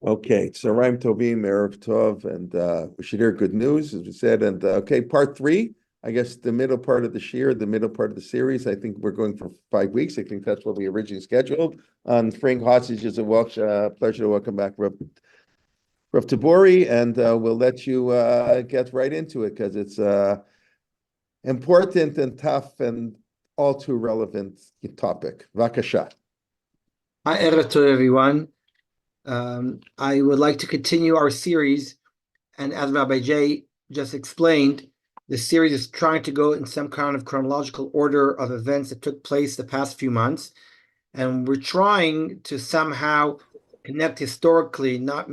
Okay, so Rhyme Tovim, Erev Tov, and we should hear good news, as we said. And okay, part three, I guess the middle part of the year, the middle part of the series. I think we're going for 5 weeks. I think that's what we originally scheduled. On Frank Hostages, pleasure to welcome back Rav Tabory, and we'll let you get right into it because it's important and tough and all too relevant topic. Vakasha. Hi, Erev Tov, everyone. I would like to continue our series, and as Rabbi Jay just explained, the series is trying to go in some kind of chronological order of events that took place the past few months, and we're trying to somehow connect historically, not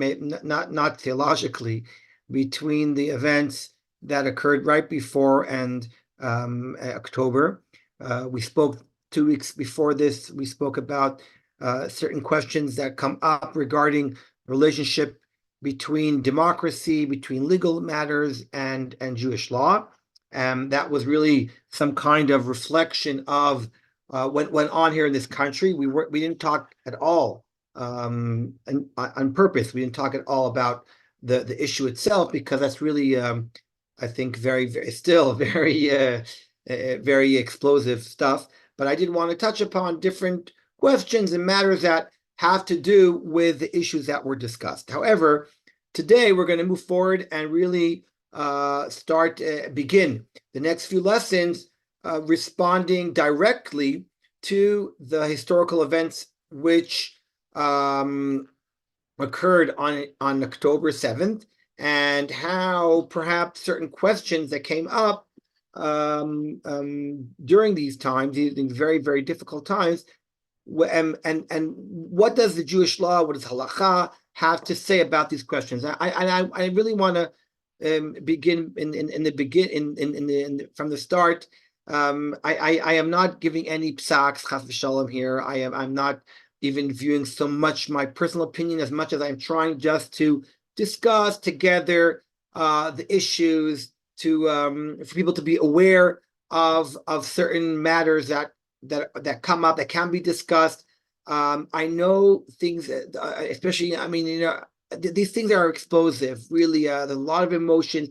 theologically, between the events that occurred right before and October. We spoke 2 weeks before this. We spoke about certain questions that come up regarding relationship between democracy, between legal matters, and Jewish law. That was really some kind of reflection of what went on here in this country. We didn't talk at all on purpose. We didn't talk at all about the issue itself because that's really I think still very explosive stuff. But I did want to touch upon different questions and matters that have to do with the issues that were discussed. However, today we're going to move forward and really begin the next few lessons responding directly to the historical events which occurred on October 7th, and how perhaps certain questions that came up during these times, these very, very difficult times, and what does the Jewish law, what does halacha have to say about these questions? I really want to begin from the start. I am not giving any psaks chas v'shalom here. I'm not even viewing so much my personal opinion as much as I'm trying just to discuss together the issues for people to be aware of certain matters that come up, that can be discussed. I know things, especially, these things are explosive, really. There's a lot of emotion.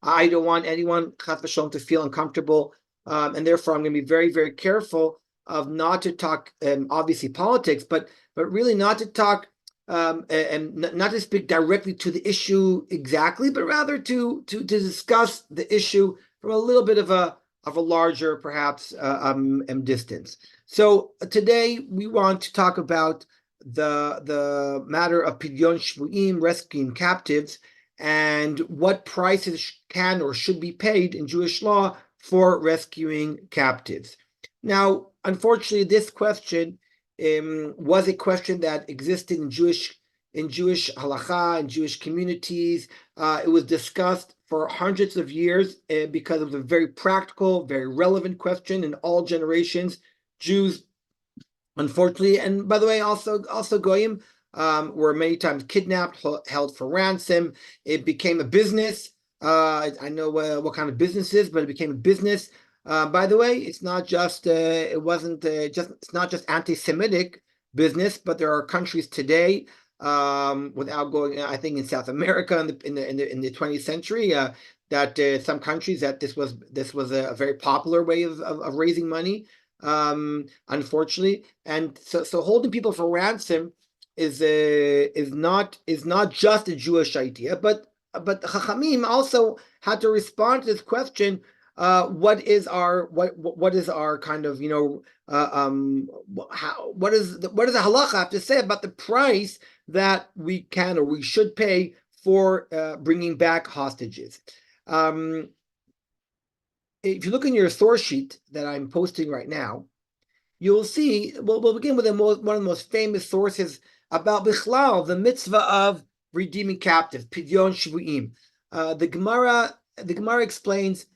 I don't want anyone, chas v'shalom, to feel uncomfortable. And therefore, I'm going to be very, very careful of not to talk, obviously, politics, but really not to talk, and not to speak directly to the issue exactly, but rather to discuss the issue from a little bit of a larger, perhaps, distance. So today we want to talk about the matter of pidyon shvuim, rescuing captives, and what prices can or should be paid in Jewish law for rescuing captives. Now, unfortunately, this question was a question that existed in Jewish halacha, in Jewish communities. It was discussed for hundreds of years because it was a very practical, very relevant question in all generations. Jews, unfortunately, and by the way, also goyim, were many times kidnapped, held for ransom. It became a business. I know what kind of business is, but it became a business. By the way, it's not just it's not just anti-Semitic business, but there are countries today, without going, I think in South America in the 20th century, that some countries that this was a very popular way of raising money, unfortunately. And so holding people for ransom is not just a Jewish idea, but Chachamim also had to respond to this question. What is our kind of, what does the halacha have to say about the price that we can or we should pay for bringing back hostages? If you look in your source sheet that I'm posting right now, you'll see, we'll begin with one of the most famous sources about Bichlal, the mitzvah of redeeming captives, pidyon shvuim. The Gemara explains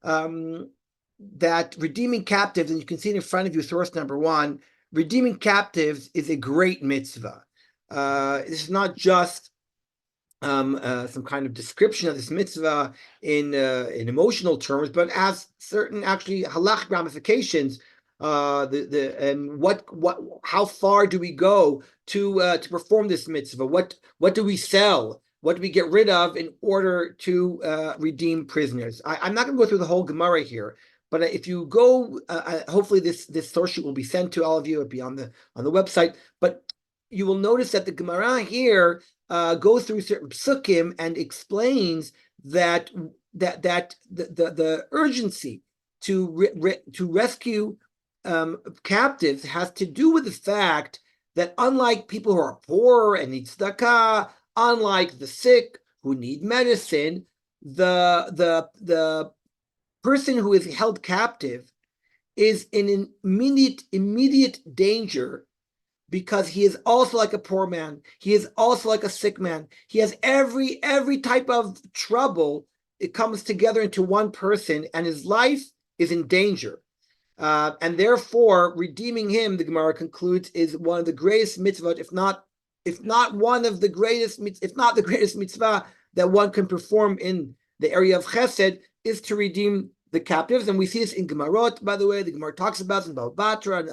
that redeeming captives, and you can see it in front of you, source number 1, redeeming captives is a great mitzvah. It's not just some kind of description of this mitzvah in emotional terms, but has certain actually halachic ramifications How far do we go to perform this mitzvah? What do we sell? What do we get rid of in order to redeem prisoners? I'm not going to go through the whole Gemara here, but if you go, hopefully this source sheet will be sent to all of you. It'll be on the website. But you will notice that the Gemara here goes through certain psukim and explains that the urgency to rescue captives has to do with the fact that unlike people who are poor and need tzedakah, unlike the sick who need medicine, the person who is held captive is in an immediate danger, because he is also like a poor man. He is also like a sick man. He has every type of trouble. It comes together into one person, and his life is in danger. And therefore, redeeming him, the Gemara concludes, is one of the greatest mitzvot, if not one of the greatest, if not the greatest mitzvah that one can perform in the area of chesed, is to redeem the captives. And we see this in Gemarot, by the way. The Gemara talks about this in Bava Batra and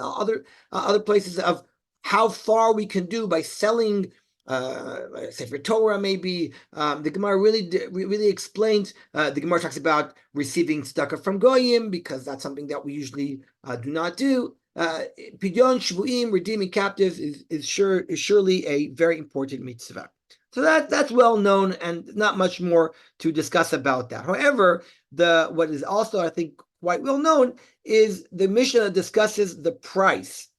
other places of how far we can do by selling Sefer Torah, maybe. The Gemara really explains. The Gemara talks about receiving tzedakah from goyim, because that's something that we usually do not do. Pidyon shvuim, redeeming captives, is surely a very important mitzvah. So that's well known, and not much more to discuss about that. However, what is also, I think, quite well known is the Mishnah discusses the price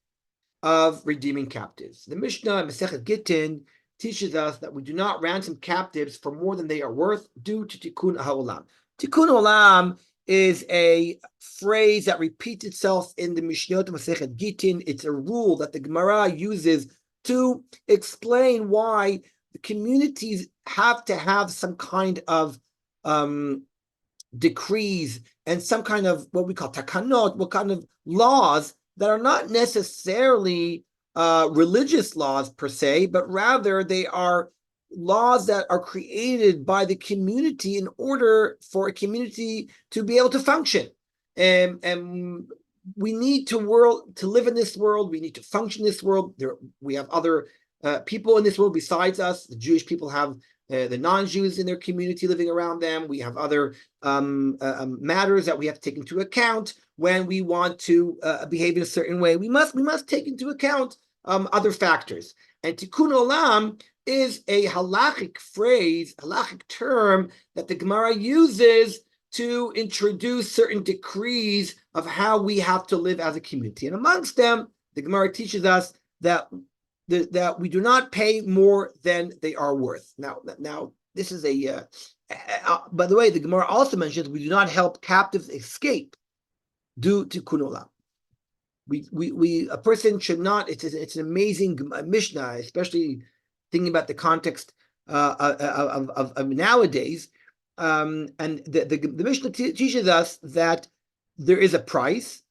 of redeeming captives. The Mishnah in Masechet Gittin teaches us that we do not ransom captives for more than they are worth, due to Tikkun HaOlam. Tikkun HaOlam is a phrase that repeats itself in the Mishnayot Masechet Gittin. It's a rule that the Gemara uses to explain why the communities have to have some kind of decrees and some kind of what we call takanot, what kind of laws that are not necessarily religious laws per se, but rather they are laws that are created by the community in order for a community to be able to function. And we need to live in this world. We need to function in this world. We have other people in this world besides us. The Jewish people have the non-Jews in their community living around them. We have other matters that we have to take into account when we want to behave in a certain way. We must take into account other factors. And Tikkun Olam is a halachic phrase, halachic term that the Gemara uses to introduce certain decrees of how we have to live as a community. And amongst them, the Gemara teaches us that we do not pay more than they are worth. Now this is by the way, the Gemara also mentions we do not help captives escape due to Tikkun Olam. A person should not. It's an amazing Mishnah, especially thinking about the context of nowadays. And the Mishnah teaches us that there is a price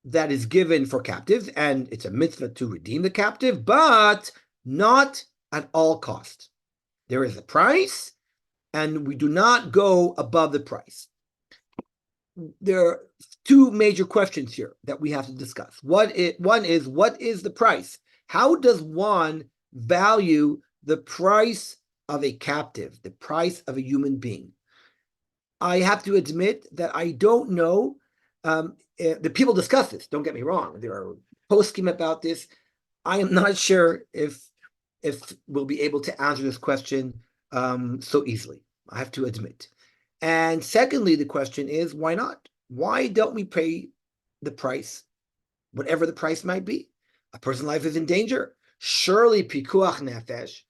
that is given for captives, and it's a mitzvah to redeem the captive, but not at all cost. There is a price, and we do not go above the price. There are two major questions here that we have to discuss. One is, what is the price? How does one value the price of a captive, the price of a human being? I have to admit that I don't know. The people discuss this, don't get me wrong. There are poskim about this. I am not sure if we'll be able to answer this question so easily, I have to admit. And secondly, the question is, why not? Why don't we pay the price, whatever the price might be? A person's life is in danger. Surely pikuach nefesh.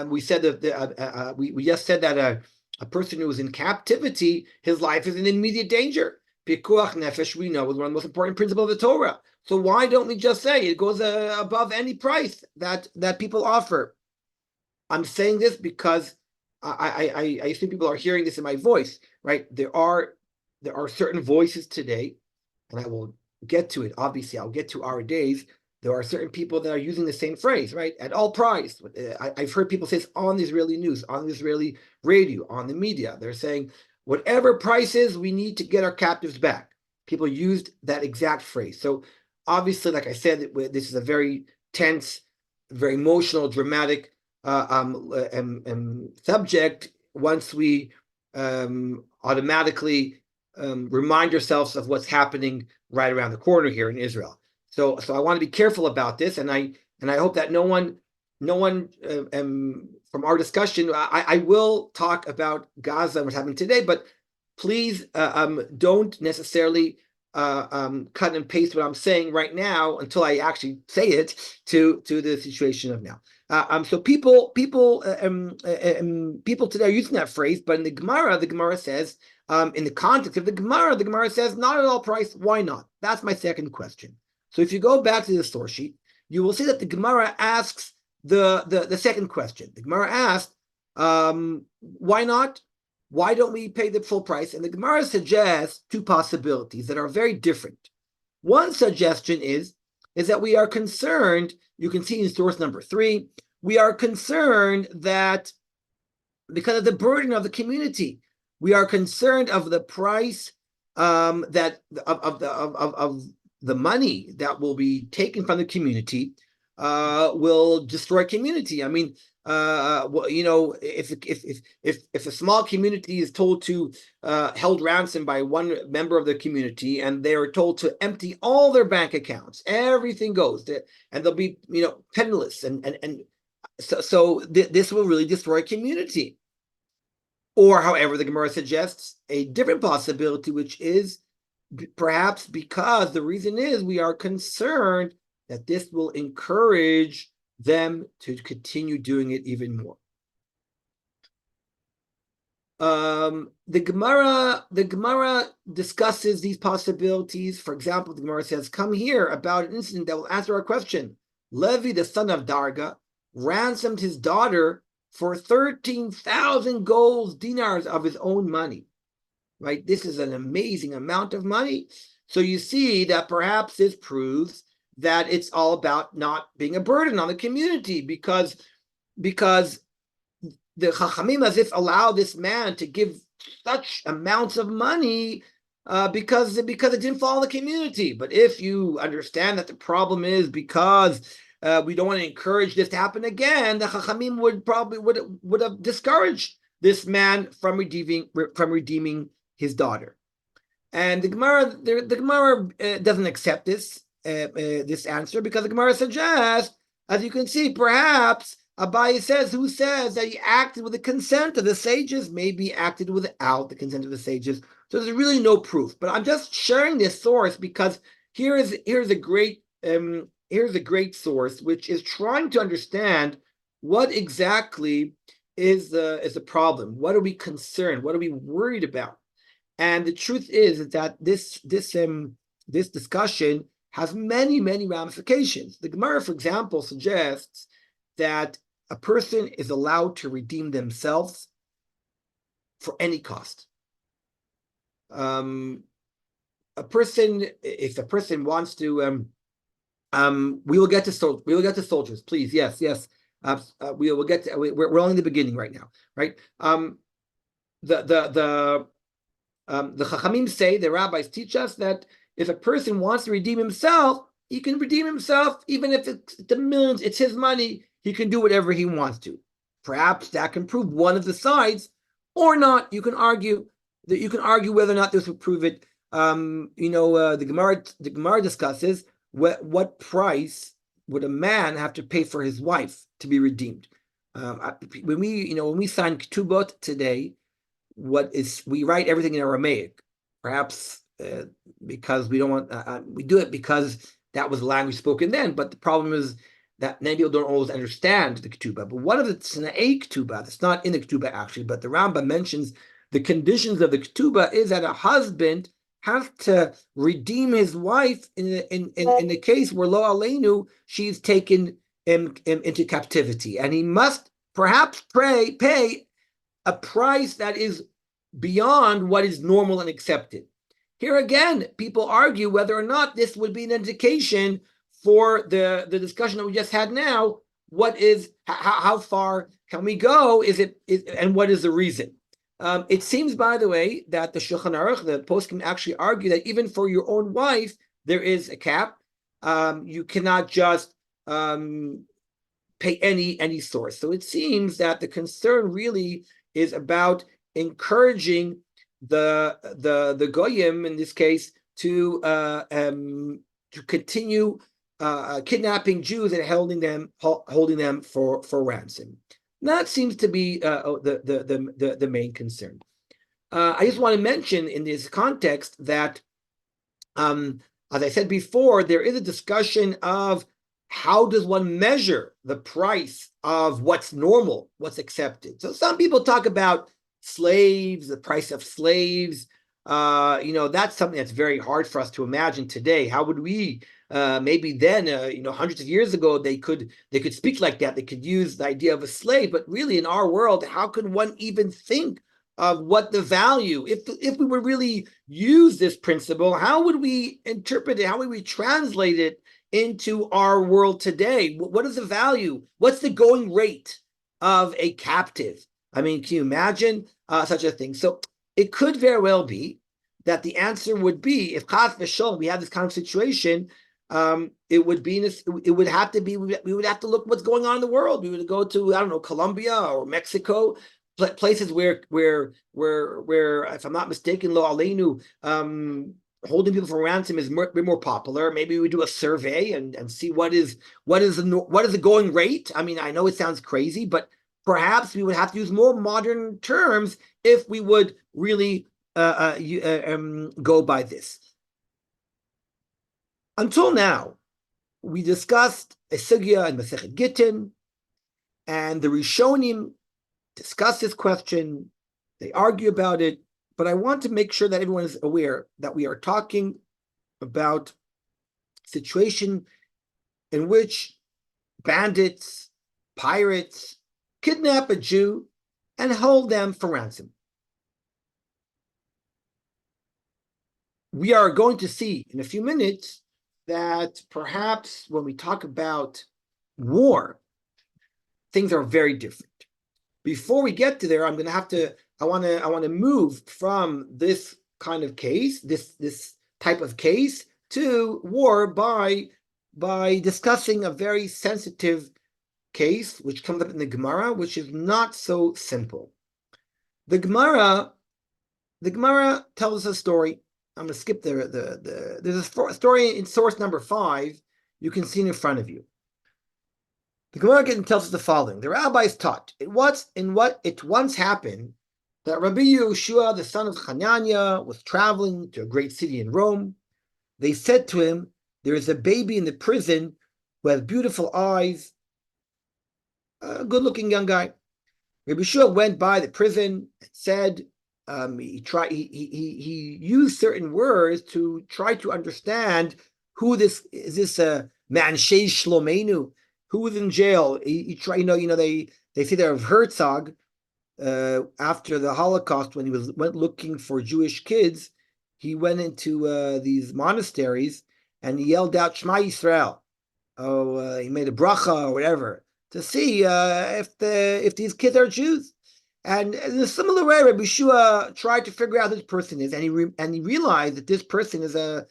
We said that we just said that a person who is in captivity, his life is in immediate danger. Pikuach nefesh, we know, is one of the most important principles of the Torah. So why don't we just say it goes above any price that people offer? I'm saying this because I assume people are hearing this in my voice, right? There are certain voices today, and I will get to it. Obviously, I'll get to our days. There are certain people that are using the same phrase, right? At all price. I've heard people say this on the Israeli news, on the Israeli radio, on the media. They're saying, whatever price is, we need to get our captives back. People used that exact phrase. So Obviously, like I said, this is a very tense, very emotional, dramatic subject. Once we automatically remind ourselves of what's happening right around the corner here in Israel. So I want to be careful about this, and I hope that no one from our discussion, I will talk about Gaza and what's happening today, but please don't necessarily cut and paste what I'm saying right now until I actually say it to the situation of now. So people today are using that phrase, but in the Gemara says, in the context of the Gemara says, not at all price. Why not? That's my second question. So if you go back to the source sheet, you will see that the Gemara asks the second question. The Gemara asked, why not? Why don't we pay the full price? And the Gemara suggests two possibilities that are very different. One suggestion is that we are concerned, you can see in source number 3, we are concerned that because of the burden of the community, we are concerned of the price that of the money that will be taken from the community will destroy community. I mean, if a small community is told to held ransom by one member of the community, and they are told to empty all their bank accounts, everything goes there, and they'll be penniless, and so this will really destroy community. Or, however, the Gemara suggests a different possibility, which is perhaps because the reason is we are concerned that this will encourage them to continue doing it even more. The Gemara discusses these possibilities. For example, the Gemara says, come here about an incident that will answer our question. Levi, the son of Darga, ransomed his daughter for 13,000 gold dinars of his own money. Right? This is an amazing amount of money. So you see that perhaps this proves that it's all about not being a burden on the community, because the Chachamim as if allow this man to give such amounts of money because it didn't follow the community. But if you understand that the problem is because we don't want to encourage this to happen again, the Chachamim would have discouraged this man from redeeming his daughter. And the Gemara doesn't accept this answer, because the Gemara suggests, as you can see, perhaps Abaye says, who says that he acted with the consent of the sages, maybe acted without the consent of the sages. So there's really no proof. But I'm just sharing this source because here's a great source which is trying to understand what exactly is the problem. What are we concerned? What are we worried about? And the truth is that this discussion has many, many ramifications. The Gemara, for example, suggests that a person is allowed to redeem themselves for any cost. If a person wants to, we will get to soldiers, please. Yes. We will get to, we're only in the beginning right now, right? The Chachamim say, the rabbis teach us that if a person wants to redeem himself, he can redeem himself, even if it's the millions, it's his money, he can do whatever he wants to. Perhaps that can prove one of the sides, or not. You can argue whether or not this would prove it. The Gemara discusses what price would a man have to pay for his wife to be redeemed. When we sign ketubot today, we write everything in Aramaic, perhaps because we don't want we do it because that was the language spoken then. But the problem is that many people don't always understand the ketubah. But one of the Tzna'ei ketubah, that's not in the ketubah actually, but the Rambam mentions the conditions of the ketubah is that a husband has to redeem his wife in the case where lo aleinu, she's taken into captivity, and he must perhaps pay a price that is beyond what is normal and accepted. Here again, people argue whether or not this would be an indication for the discussion that we just had now. How far can we go? And what is the reason? It seems, by the way, that the Shulchan Aruch, the poskim, actually argue that even for your own wife, there is a cap. you cannot just pay any source. So it seems that the concern really is about encouraging the goyim in this case to continue kidnapping Jews and holding them for ransom. That seems to be the main concern. I just want to mention in this context that, as I said before, there is a discussion of how does one measure the price of what's normal, what's accepted. So some people talk about slaves, the price of slaves. That's something that's very hard for us to imagine today. How would we? Maybe then, hundreds of years ago, they could speak like that. They could use the idea of a slave, but really, in our world, how could one even think of what the value? If we would really use this principle, how would we interpret it? How would we translate it into our world today? What is the value? What's the going rate of a captive? I mean, can you imagine such a thing? So it could very well be that the answer would be, if chas v'sholom we have this kind of situation, it would be we would have to look what's going on in the world. We would go to, I don't know, Colombia or Mexico, places where if I'm not mistaken, lo aleinu, holding people for ransom is more popular. Maybe we do a survey and see what is the going rate. I mean, I know it sounds crazy, but perhaps we would have to use more modern terms if we would really go by this. Until now, we discussed a sugya in Masechet Gittin, and the Rishonim discuss this question. They argue about it. But I want to make sure that everyone is aware that we are talking about a situation in which bandits, pirates, kidnap a Jew and hold them for ransom. We are going to see in a few minutes that perhaps when we talk about war, things are very different. Before we get to there, I want to move from this kind of case, this type of case, to war by discussing a very sensitive case which comes up in the Gemara, which is not so simple. The Gemara tells us a story. I'm going to skip there's a story in source number 5. You can see it in front of you. The Gemara tells us the following: the rabbis taught it once happened that Rabbi Yehoshua, the son of Hananiah, was traveling to a great city in Rome. They said to him, "There is a baby in the prison who has beautiful eyes, a good-looking young guy." Rabbi Yehoshua went by the prison and said, he used certain words to try to understand who this is. This man Shei Shlomenu, who was in jail. He tried, they say that of Herzog, after the Holocaust, when he went looking for Jewish kids, he went into these monasteries and he yelled out Shema Yisrael. He made a bracha or whatever to see if these kids are Jews. And in a similar way, Rabbi Yehoshua tried to figure out who this person is, and he realized that this person is a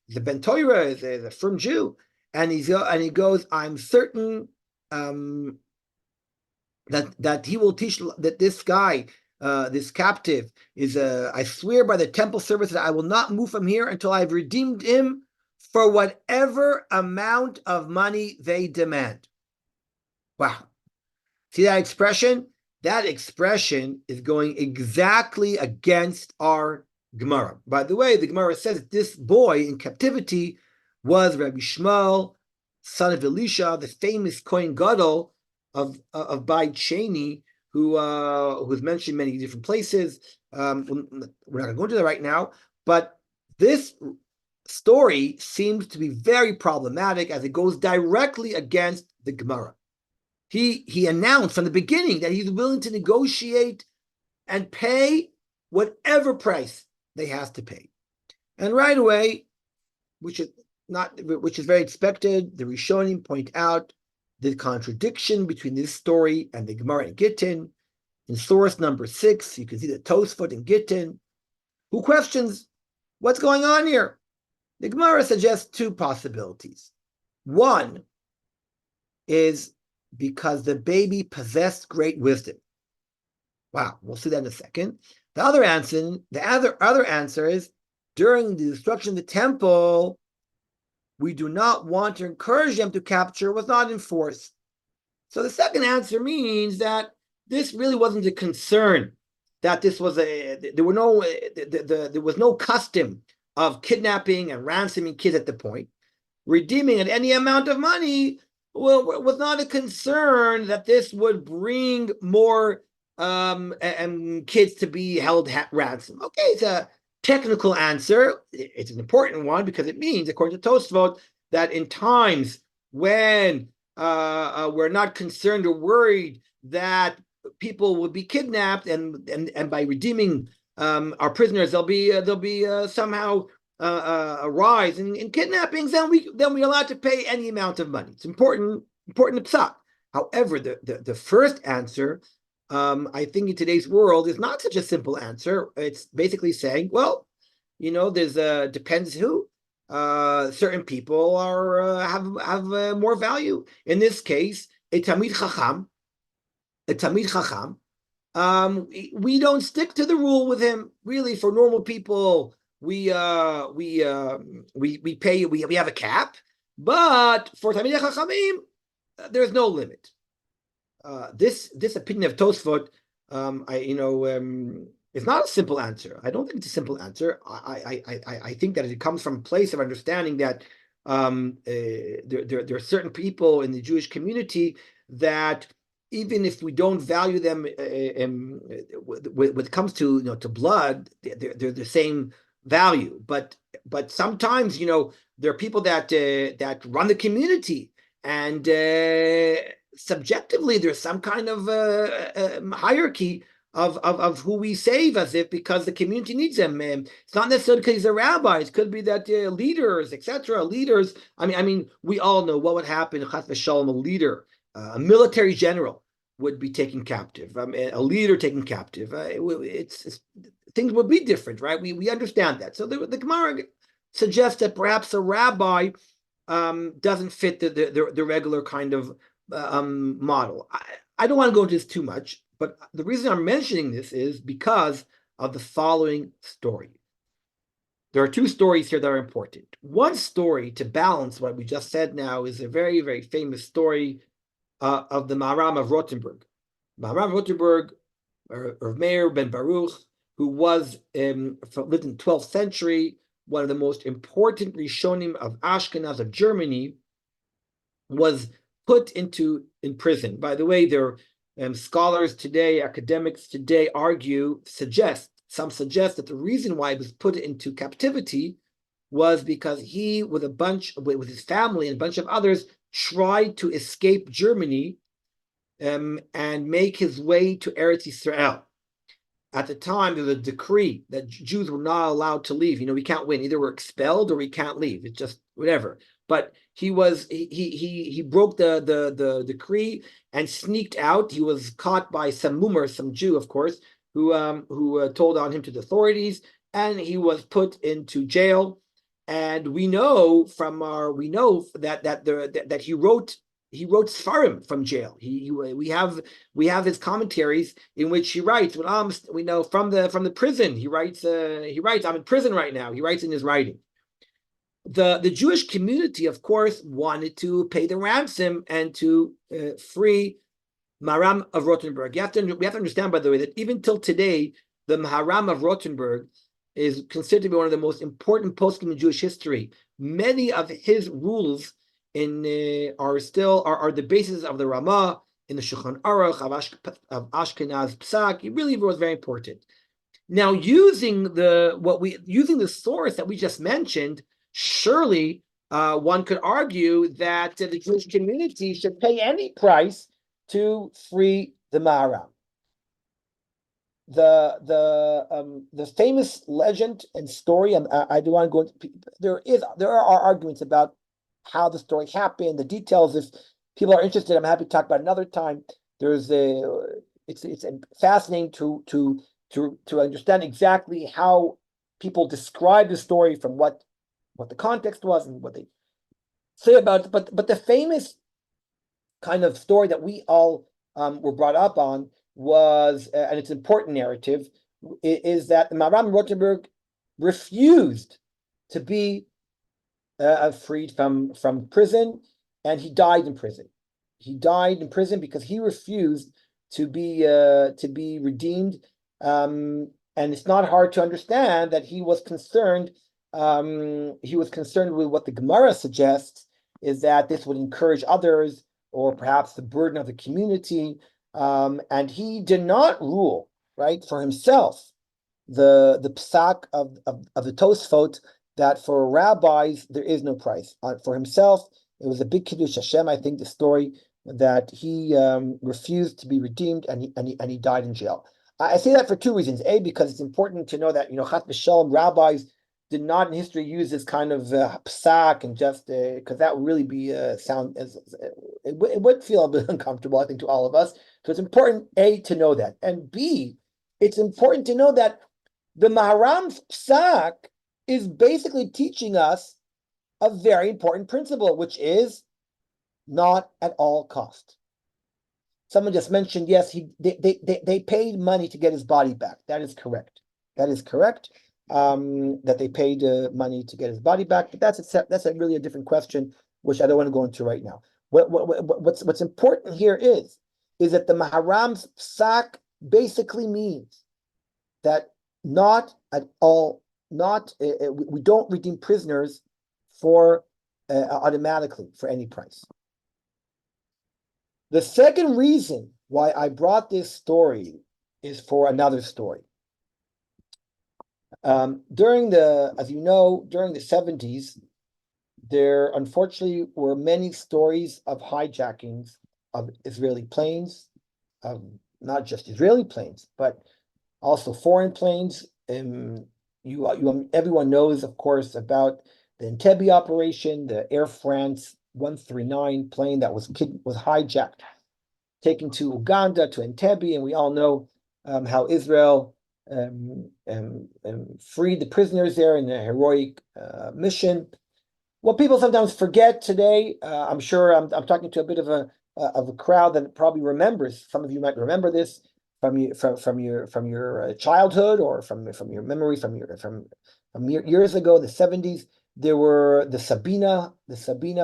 Ben Torah, is a firm Jew. And he goes, I'm certain that he will teach, that this guy, this captive, is I swear by the temple service that I will not move from here until I've redeemed him for whatever amount of money they demand. Wow. See that expression? That expression is going exactly against our Gemara. By the way, the Gemara says that this boy in captivity was Rabbi Shmuel, son of Elisha, the famous Kohen Gadol of Beit Sheni, who's mentioned many different places. We're not going to go into that right now, but this story seems to be very problematic as it goes directly against the Gemara. He announced from the beginning that he's willing to negotiate and pay whatever price they have to pay. And right away, which is very expected, the Rishonim point out the contradiction between this story and the Gemara in Gittin. In source number 6, you can see the Tosfot in Gittin, who questions what's going on here. The Gemara suggests two possibilities. One is because the baby possessed great wisdom. Wow, we'll see that in a second. The other answer is during the destruction of the temple, we do not want to encourage them to capture, was not enforced. So the second answer means that this really wasn't a concern, that this was there was no custom of kidnapping and ransoming kids at the point. Redeeming at any amount of money was not a concern that this would bring more kids to be held ransom. Okay, it's a technical answer. It's an important one because it means, according to Tosfot, that in times when we're not concerned or worried that people will be kidnapped, and by redeeming our prisoners, there'll be somehow a rise in kidnappings, then we're allowed to pay any amount of money. It's important psak. However, the first answer, I think in today's world, is not such a simple answer. It's basically saying, well, there's depends who. Certain people have more value. In this case, a Talmid Chacham. We don't stick to the rule with him. Really, for normal people, we pay. We have a cap, but for Talmidei Chachamim, there's no limit. This opinion of Tosfot, it's not a simple answer. I don't think it's a simple answer. I think that it comes from a place of understanding that there are certain people in the Jewish community that even if we don't value them when it comes to to blood, they're the same value. But sometimes there are people that run the community, and subjectively there's some kind of hierarchy of who we save, as if because the community needs them. It's not necessarily because he's a rabbi. It could be that leaders, etc. Leaders. I mean, we all know what would happen. Chas v'shalom, a leader, a military general would be taken captive. A leader taken captive. It's things would be different, right? We understand that. So the Gemara suggests that perhaps a rabbi doesn't fit the regular kind of model. I don't want to go into this too much, but the reason I'm mentioning this is because of the following story. There are two stories here that are important. One story, to balance what we just said now, is a very, very famous story of the Maharam of Rothenburg. Maharam of Rothenburg, or Meir ben Baruch, who lived in the 12th century, one of the most important Rishonim of Ashkenaz, of Germany, was put in prison. By the way, there scholars today, academics today suggest that the reason why he was put into captivity was because he, with his family and a bunch of others, tried to escape Germany and make his way to Eretz Yisrael. At the time, there was a decree that Jews were not allowed to leave. We can't win. Either we're expelled or we can't leave. It's just whatever. But he broke the decree and sneaked out. He was caught by some mummer, some Jew, of course, who told on him to the authorities, and he was put into jail. And we know that he wrote Sfarim from jail. We have his commentaries in which he writes. We know from the prison he writes. I'm in prison right now. He writes in his writing. The Jewish community, of course, wanted to pay the ransom and to free Maharam of Rothenburg. We have to understand, by the way, that even till today, the Maharam of Rothenburg is considered to be one of the most important poskim in Jewish history. Many of his rules are the basis of the Ramah in the Shulchan Aruch of Ashkenaz Psak. It really was very important. Now, using the source that we just mentioned, surely one could argue that the Jewish community should pay any price to free the Maharam. The famous legend and story, and I do want to go into. There are arguments about how the story happened, the details. If people are interested, I'm happy to talk about another time. It's fascinating to understand exactly how people describe the story from what what the context was and what they say about it. But the famous kind of story that we all were brought up on was, and it's an important narrative, is that the Maharam Rothenberg refused to be freed from prison, and he died in prison. He died in prison because he refused to be redeemed. And it's not hard to understand that he was concerned. He was concerned with what the Gemara suggests, is that this would encourage others, or perhaps the burden of the community. And he did not rule, right, for himself the psak of the Tosfot, that for rabbis there is no price. For himself, it was a big kiddush Hashem. I think the story that he refused to be redeemed, and he died in jail. I say that for two reasons. A, because it's important to know that, Chas v'shalom, rabbis did not in history use this kind of psak, and just because that would really be sound as it would feel a bit uncomfortable, I think, to all of us. So it's important, A, to know that, and B, it's important to know that the Maharam's psak is basically teaching us a very important principle, which is not at all cost. Someone just mentioned, yes, they paid money to get his body back. That is correct. That is correct. That they paid money to get his body back, but that's a really a different question, which I don't want to go into right now. What's important here is that the Maharam's psak basically means that not at all, we don't redeem prisoners for automatically for any price. The second reason why I brought this story is for another story. During the 70s, there unfortunately were many stories of hijackings of Israeli planes, not just Israeli planes, but also foreign planes. Everyone knows, of course, about the Entebbe operation, the Air France 139 plane that was hijacked, taken to Uganda, to Entebbe, and we all know how Israel freed the prisoners there in a heroic mission. What people sometimes forget today, I'm sure I'm talking to a bit of a crowd that probably remembers. Some of you might remember this from your childhood, or from your memory from years ago, the 70s. There were the Sabina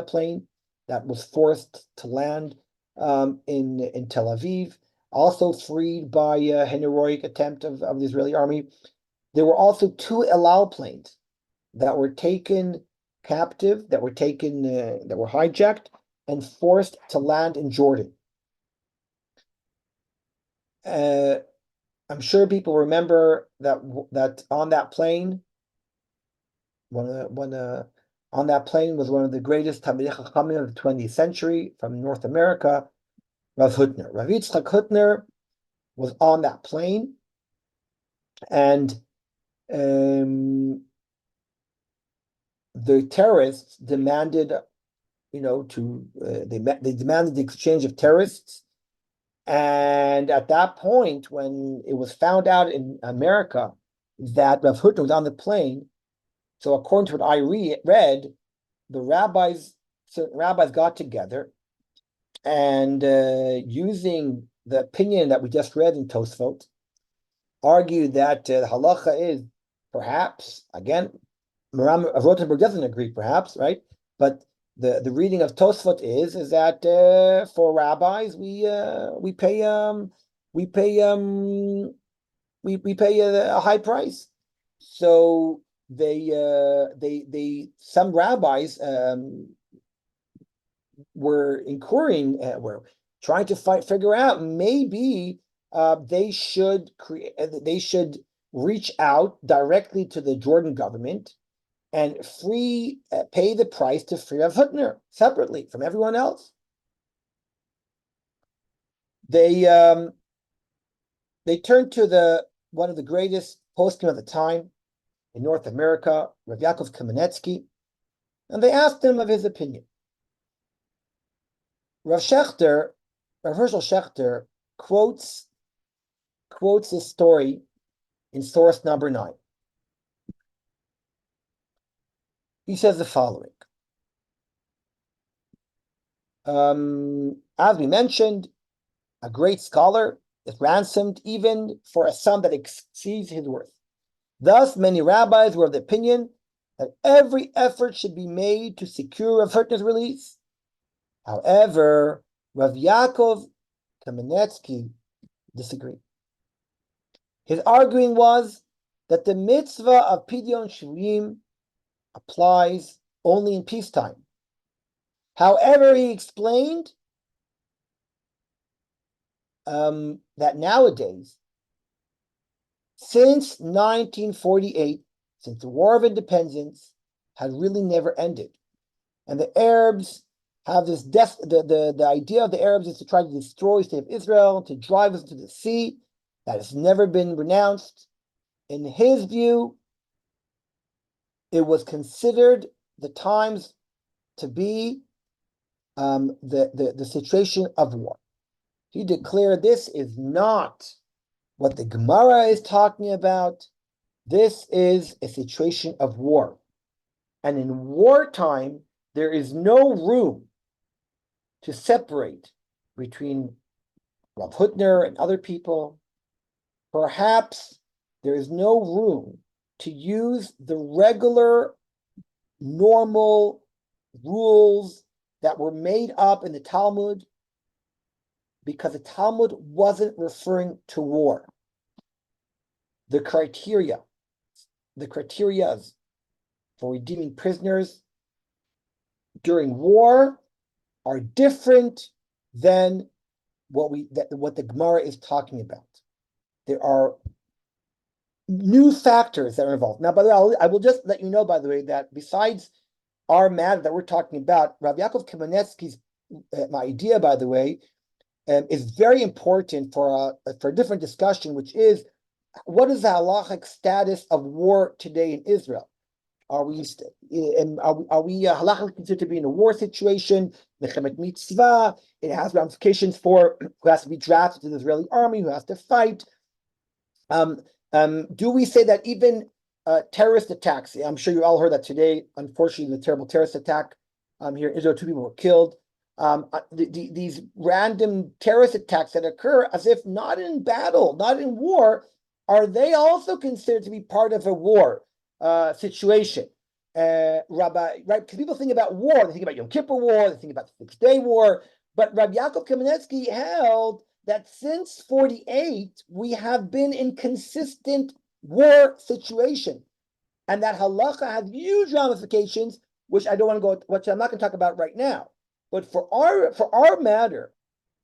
plane that was forced to land in Tel Aviv, also freed by an heroic attempt of the Israeli army. There were also two El Al planes that were taken captive, that were hijacked and forced to land in Jordan. I'm sure people remember that on that plane, on that plane was one of the greatest Talmidei Chachamim of the 20th century from North America, Rav Hutner. Rav Yitzchak Hutner was on that plane, and the terrorists demanded, they demanded the exchange of terrorists. And at that point, when it was found out in America that Rav Hutner was on the plane, so according to what I read, certain rabbis got together and using the opinion that we just read in Tosfot, argued that the halacha is perhaps, again, Maharam Rothenberg doesn't agree, perhaps, right? But the reading of Tosfot is that for rabbis we pay a high price. So some rabbis were inquiring, were trying to figure out, maybe they should reach out directly to the Jordan government and pay the price to free Rav Hutner separately from everyone else. They turned to one of the greatest poskim of the time in North America, Rav Yaakov Kamenetsky, and they asked him of his opinion. Rav Hershel Schachter quotes this story in source number 9. He says the following. As we mentioned, a great scholar is ransomed even for a sum that exceeds his worth. Thus, many rabbis were of the opinion that every effort should be made to secure Rav Hutner's release. However, Rav Yaakov Kamenetsky disagreed. His arguing was that the mitzvah of Pidyon Shivim applies only in peacetime. However, he explained that nowadays, since 1948, since the War of Independence had really never ended, and the Arabs have this the idea of the Arabs is to try to destroy the state of Israel, to drive us into the sea. That has never been renounced. In his view, it was considered the times to be the situation of war. He declared this is not what the Gemara is talking about. This is a situation of war. And in wartime, there is no room to separate between Rav Hutner and other people. Perhaps there is no room to use the regular, normal rules that were made up in the Talmud, because the Talmud wasn't referring to war. The criteria for redeeming prisoners during war are different than what the Gemara is talking about. There are new factors that are involved. Now, by the way, I will just let you know, by the way, that besides our matter that we're talking about, Rabbi Yaakov Kamenetsky's idea, by the way, is very important for a different discussion, which is what is the halachic status of war today in Israel? Are we halachically considered to be in a war situation? Mechemet mitzvah. It has ramifications for who has to be drafted to the Israeli army, who has to fight. Do we say that even terrorist attacks? I'm sure you all heard that today. Unfortunately, the terrible terrorist attack here in Israel, 2 people were killed. These random terrorist attacks that occur as if not in battle, not in war, are they also considered to be part of a war situation? Rabbi, right? Because people think about war, they think about Yom Kippur War, they think about the 6-Day War, but Rabbi Yaakov Kamenetsky held that since 48, we have been in consistent war situation, and that halacha has huge ramifications, which I'm not going to talk about right now. But for our matter,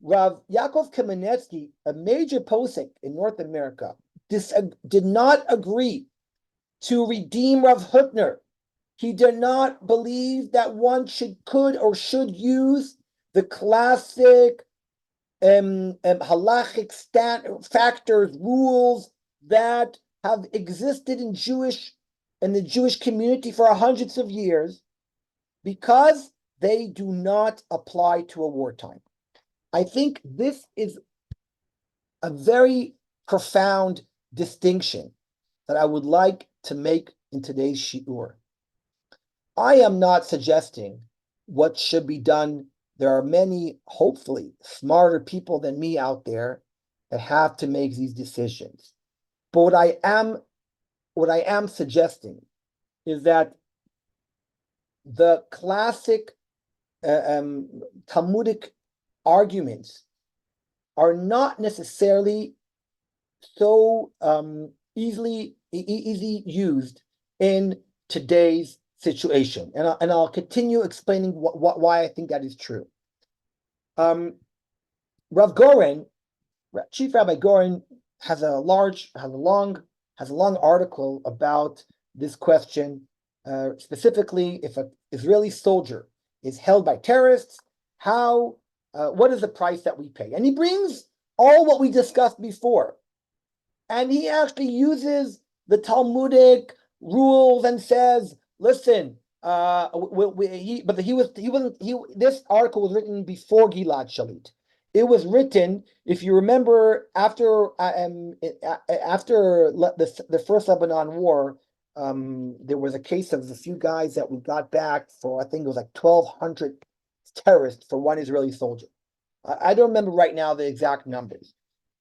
Rav Yaakov Kamenetsky, a major posek in North America, did not agree to redeem Rav Hutner. He did not believe that one could or should use the classic halachic factors, rules that have existed in the Jewish community for hundreds of years, because they do not apply to a wartime. I think this is a very profound distinction that I would like to make in today's shiur. I am not suggesting what should be done. There are many, hopefully, smarter people than me out there that have to make these decisions. But what I am suggesting is that the classic Talmudic arguments are not necessarily so easily used in today's situation, and I'll continue explaining why I think that is true. Rav Goren, Chief Rabbi Goren, has a long article about this question, specifically if an Israeli soldier is held by terrorists, what is the price that we pay? And he brings all what we discussed before, and he actually uses the Talmudic rules and says, listen, this article was written before Gilad Shalit. It was written, if you remember, after the First Lebanon War, there was a case of a few guys that we got back for, I think it was like 1,200 terrorists for one Israeli soldier. I don't remember right now the exact numbers.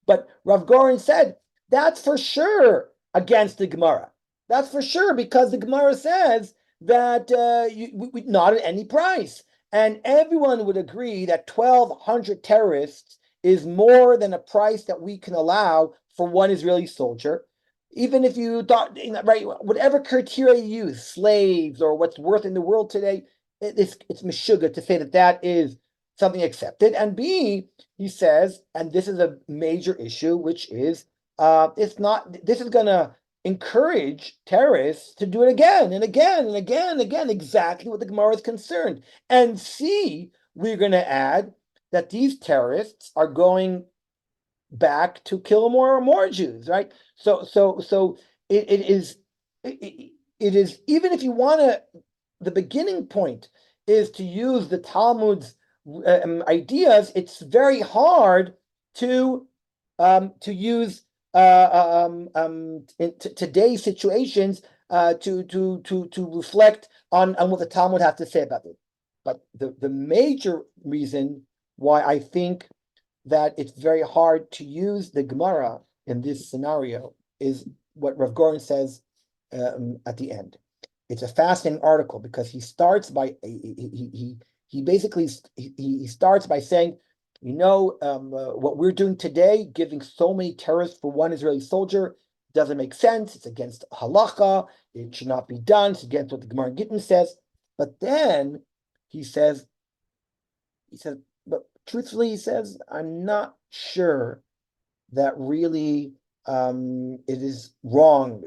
But Rav Goren said, that's for sure against the Gemara. That's for sure, because the Gemara says that not at any price. And everyone would agree that 1,200 terrorists is more than a price that we can allow for one Israeli soldier. Even if you thought, right, whatever criteria you use, slaves or what's worth in the world today, it's meshuggah to say that that is something accepted. And B, he says, and this is a major issue, which is it's not, this is going to encourage terrorists to do it again and again and again and again, exactly what the Gemara is concerned. And C, we're going to add that these terrorists are going back to kill more and more Jews, right? So it is even if you want to, the beginning point is to use the Talmud's ideas. It's very hard to use in today's situations to reflect on what the Talmud has to say about it. But the major reason why I think that it's very hard to use the Gemara in this scenario is what Rav Goren says at the end. It's a fascinating article because he starts by he basically starts by saying, what we're doing today, giving so many terrorists for one Israeli soldier, doesn't make sense. It's against halacha. It should not be done. It's against what the Gemara Gittin says. But then he says, but truthfully, he says, I'm not sure that really it is wrong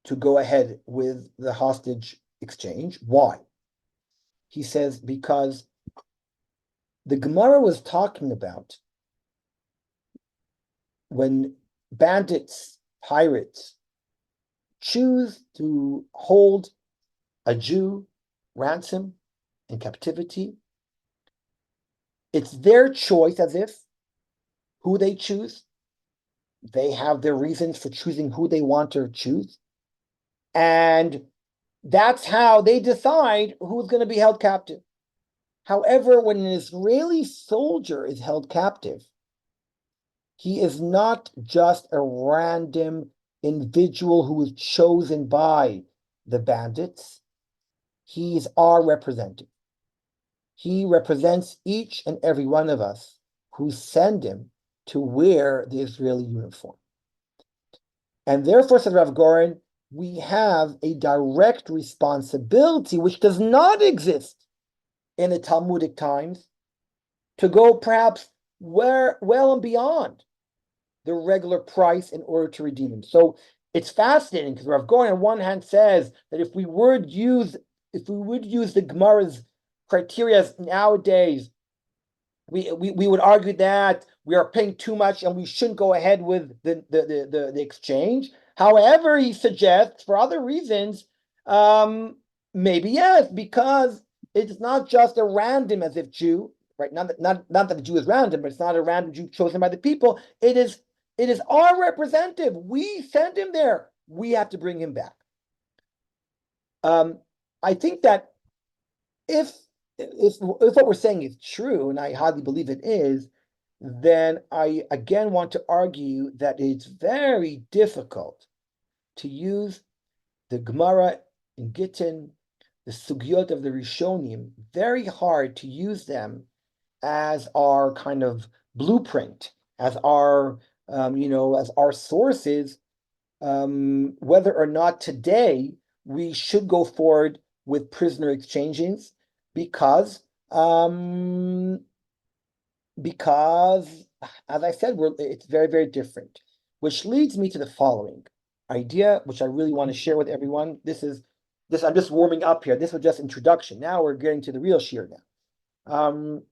to go ahead with the hostage exchange. Why? He says, because the Gemara was talking about when bandits, pirates, choose to hold a Jew ransom in captivity. It's their choice, as if who they choose. They have their reasons for choosing who they want to choose. And that's how they decide who's going to be held captive. However, when an Israeli soldier is held captive, he is not just a random individual who is chosen by the bandits. He is our representative. He represents each and every one of us who send him to wear the Israeli uniform. And therefore, said Rav Goren, we have a direct responsibility, which does not exist in the Talmudic times, to go perhaps well and beyond the regular price in order to redeem him. So it's fascinating because Rav Goren on one hand says that if we would use the Gemara's criteria nowadays, we would argue that we are paying too much and we shouldn't go ahead with the exchange. However, he suggests for other reasons, maybe yes, because it's not just a random as if Jew, right? Not that the Jew is random, but it's not a random Jew chosen by the people. It is our representative. We send him there. We have to bring him back. I think that if what we're saying is true, and I hardly believe it is, then I again want to argue that it's very difficult to use the Gemara in Gittin, the sugyot of the Rishonim, very hard to use them as our kind of blueprint, as our as our sources, whether or not today we should go forward with prisoner exchanges, because as I said, it's very, very different. Which leads me to the following idea, which I really want to share with everyone. I'm just warming up here. This was just introduction. Now we're getting to the real shir now.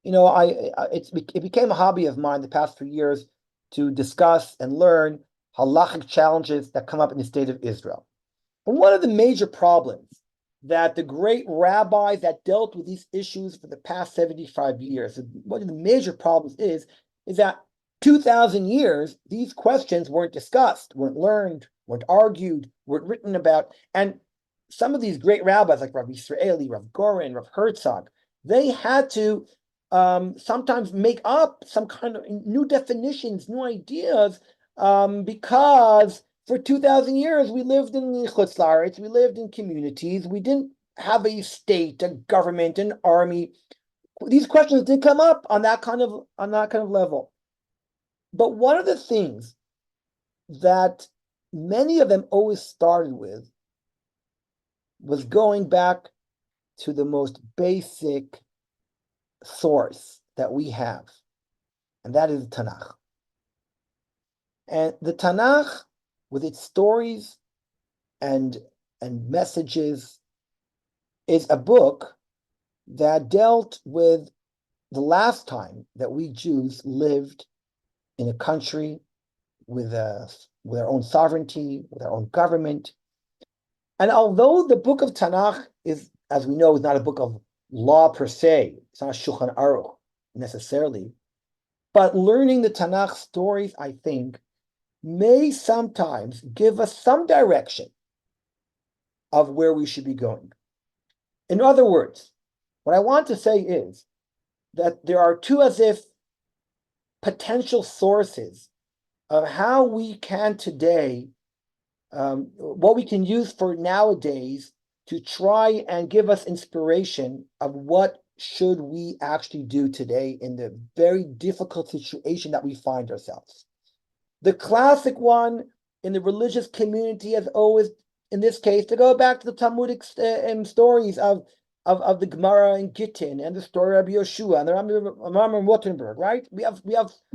It became a hobby of mine the past few years to discuss and learn halachic challenges that come up in the state of Israel. And one of the major problems that the great rabbis that dealt with these issues for the past 75 years, one of the major problems is that 2,000 years, these questions weren't discussed, weren't learned, weren't argued, weren't written about. And some of these great rabbis like Rav Israeli, Rav Goren, Rav Herzog, they had to sometimes make up some kind of new definitions, new ideas, because for 2,000 years we lived in Chutz La'aretz, we lived in communities, we didn't have a state, a government, an army. These questions did come up on that kind of level. But one of the things that many of them always started with was going back to the most basic source that we have, and that is the Tanakh. And the Tanakh, with its stories and messages, is a book that dealt with the last time that we Jews lived in a country with our own sovereignty, with our own government. And although the book of Tanakh is, as we know, is not a book of law per se, it's not a Shulchan Aruch necessarily, but learning the Tanakh stories, I think, may sometimes give us some direction of where we should be going. In other words, what I want to say is that there are two as if potential sources of how we can today, what we can use for nowadays to try and give us inspiration of what should we actually do today in the very difficult situation that we find ourselves. The classic one in the religious community has always, in this case, to go back to the Talmudic stories of the Gemara and Gittin and the story of Rabbi Yoshua and the Rambam Rothenburg, right? We have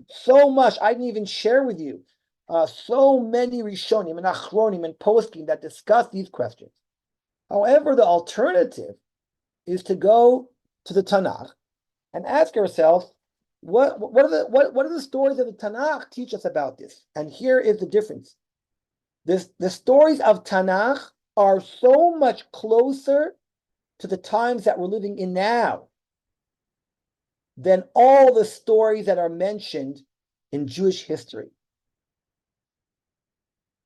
so much. I didn't even share with you so many Rishonim and Achronim and Poskim that discuss these questions. However, the alternative is to go to the Tanakh and ask ourselves, what are the stories of the Tanakh teach us about this? And here is the difference. The stories of Tanakh are so much closer to the times that we're living in now than all the stories that are mentioned in Jewish history.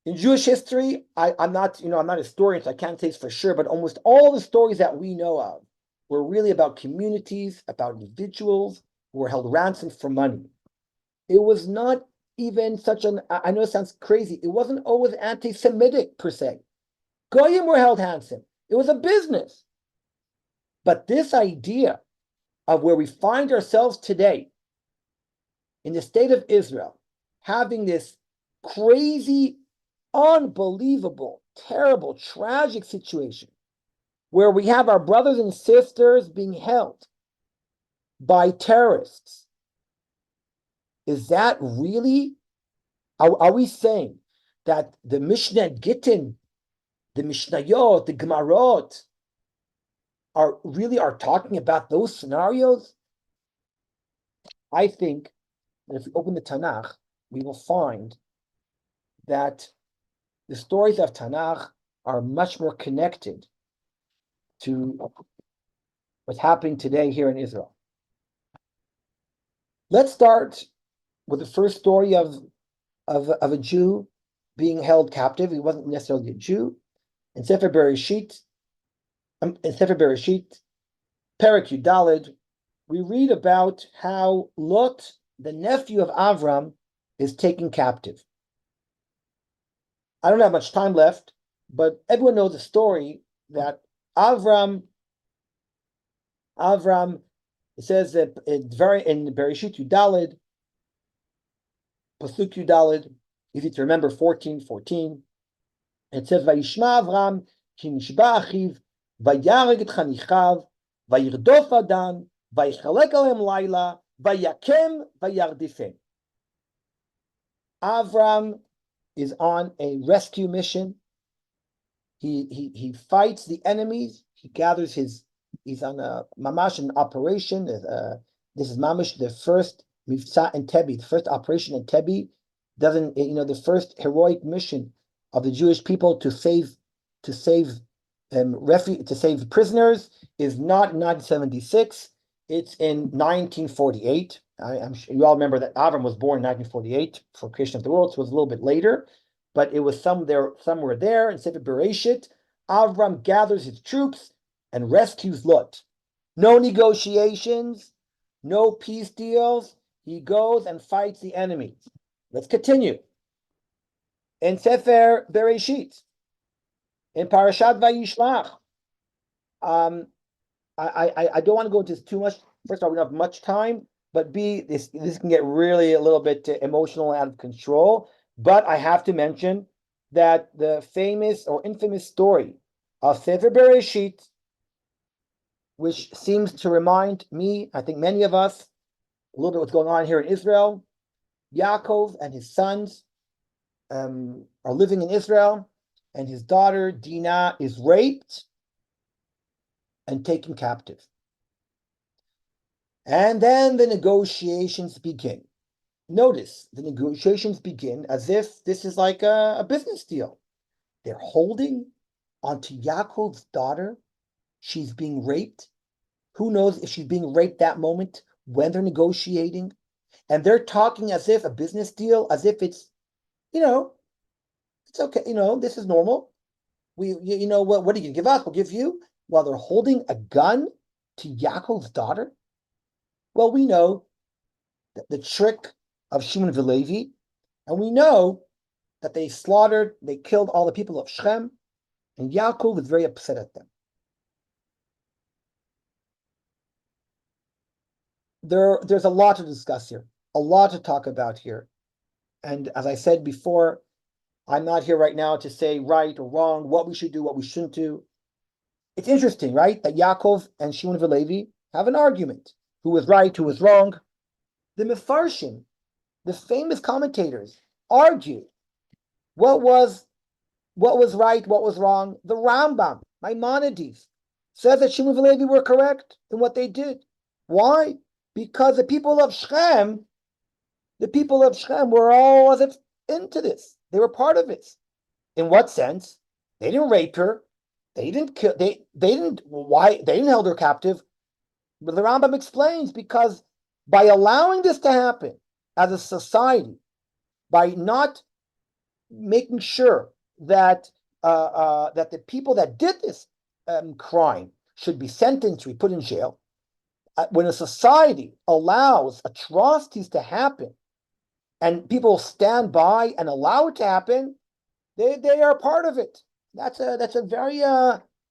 In Jewish history, I'm not a historian, so I can't say for sure, but almost all the stories that we know of were really about communities, about individuals who were held ransom for money. It was not even such I know it sounds crazy, it wasn't always anti-Semitic per se. Goyim were held ransom. It was a business. But this idea of where we find ourselves today in the state of Israel, having this crazy, unbelievable, terrible, tragic situation where we have our brothers and sisters being held by terrorists, is that really, are we saying that the Mishnah Gittin, the Mishnayot, the Gemarot, are talking about those scenarios? I think that if we open the Tanakh, we will find that the stories of Tanakh are much more connected to what's happening today here in Israel. Let's start with the first story of a Jew being held captive. He wasn't necessarily a Jew. In Sefer Bereshit, Perek Yudalid, we read about how Lot, the nephew of Avram, is taken captive. I don't have much time left, but everyone knows the story that Avram, it says that in Bereshit Yudalid, Pasuk Yudalid, easy to remember, 14:14. It says, Vayishma Avram ki nishba achiv, vayareg et chanichav, vayirdof adam, vayichalek aleim laila, vayakem vayardifem. Avram is on a rescue mission. He fights the enemies. He gathers he's on a mamash an operation. This is mamash the first Mivtza in Tebi, the first operation in Tebi. The first heroic mission of the Jewish people to save prisoners is not in 1976. It's in 1948. I'm sure you all remember that Avram was born in 1948 for creation of the world, so it was a little bit later. but it was somewhere there in Sefer Bereshit. Avram gathers his troops and rescues Lot. No negotiations, no peace deals. He goes and fights the enemy. Let's continue. In Sefer Bereshit, in Parashat Vayishlach, I don't want to go into this too much. First of all, we don't have much time, but B, this can get really a little bit emotional and out of control. But I have to mention that the famous or infamous story of Sefer Bereshit, which seems to remind me, I think many of us, a little bit what's going on here in Israel. Yaakov and his sons are living in Israel, and his daughter Dinah is raped and taken captive. And then the negotiations begin. Notice the negotiations begin as if this is like a business deal. They're holding onto Yaakov's daughter. She's being raped. Who knows if she's being raped that moment when they're negotiating? And they're talking as if a business deal, as if it's, it's okay. This is normal. What are you going to give us? We'll give you. While they're holding a gun to Yaakov's daughter. Well, we know the trick of Shimon Velevi, and we know that they killed all the people of Shechem, and Yaakov is very upset at them. There's a lot to discuss here, a lot to talk about here. And as I said before, I'm not here right now to say right or wrong, what we should do, what we shouldn't do. It's interesting, right, that Yaakov and Shimon Velevi have an argument. Who was right, who was wrong? The Mefarshim, the famous commentators, argue what was right, what was wrong. The Rambam, Maimonides, says that Shimon and Levi were correct in what they did. Why? Because the people of Shechem were all as if into this. They were part of it. In what sense? They didn't rape her. They didn't kill. They didn't. Why? They didn't hold her captive. But the Rambam explains because by allowing this to happen as a society, by not making sure that that the people that did this crime should be sentenced, be put in jail. When a society allows atrocities to happen, and people stand by and allow it to happen, they are part of it. That's a very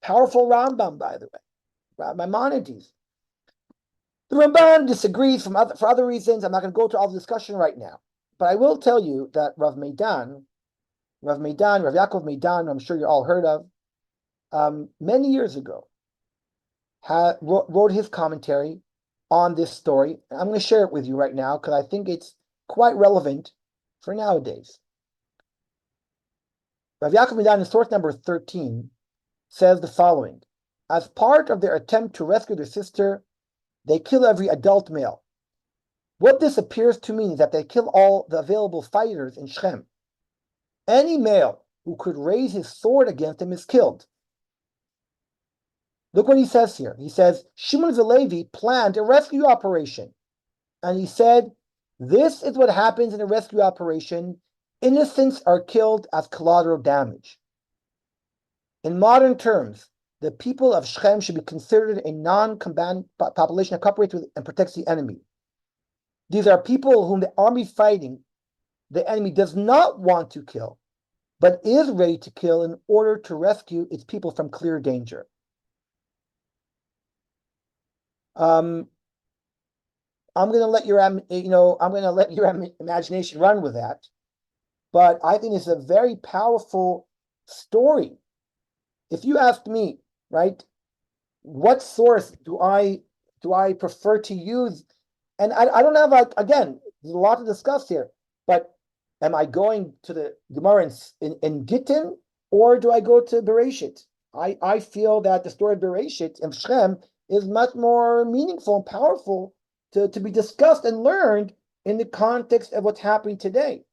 powerful Rambam, by the way, Maimonides. The Ramban disagrees for other reasons. I'm not going to go to all the discussion right now, but I will tell you that Rav Yaakov Meidan, I'm sure you all heard of, many years ago, wrote his commentary on this story. I'm going to share it with you right now because I think it's quite relevant for nowadays. Rav Yaakov Meidan, in source number 13, says the following: as part of their attempt to rescue their sister, they kill every adult male. What this appears to mean is that they kill all the available fighters in Shechem. Any male who could raise his sword against them is killed. Look what he says here. He says, Shimon Velevi planned a rescue operation. And he said, this is what happens in a rescue operation. Innocents are killed as collateral damage. In modern terms, the people of Shechem should be considered a non-combatant population that cooperates with and protects the enemy. These are people whom the army fighting the enemy does not want to kill, but is ready to kill in order to rescue its people from clear danger. I'm going to let your imagination run with that, but I think it's a very powerful story. If you ask me, right, what source do I prefer to use? And I don't have again, there's a lot to discuss here, but am I going to the Gemara in Gittin, or do I go to Bereshit? I feel that the story of Bereshit and Shem is much more meaningful and powerful to be discussed and learned in the context of what's happening today.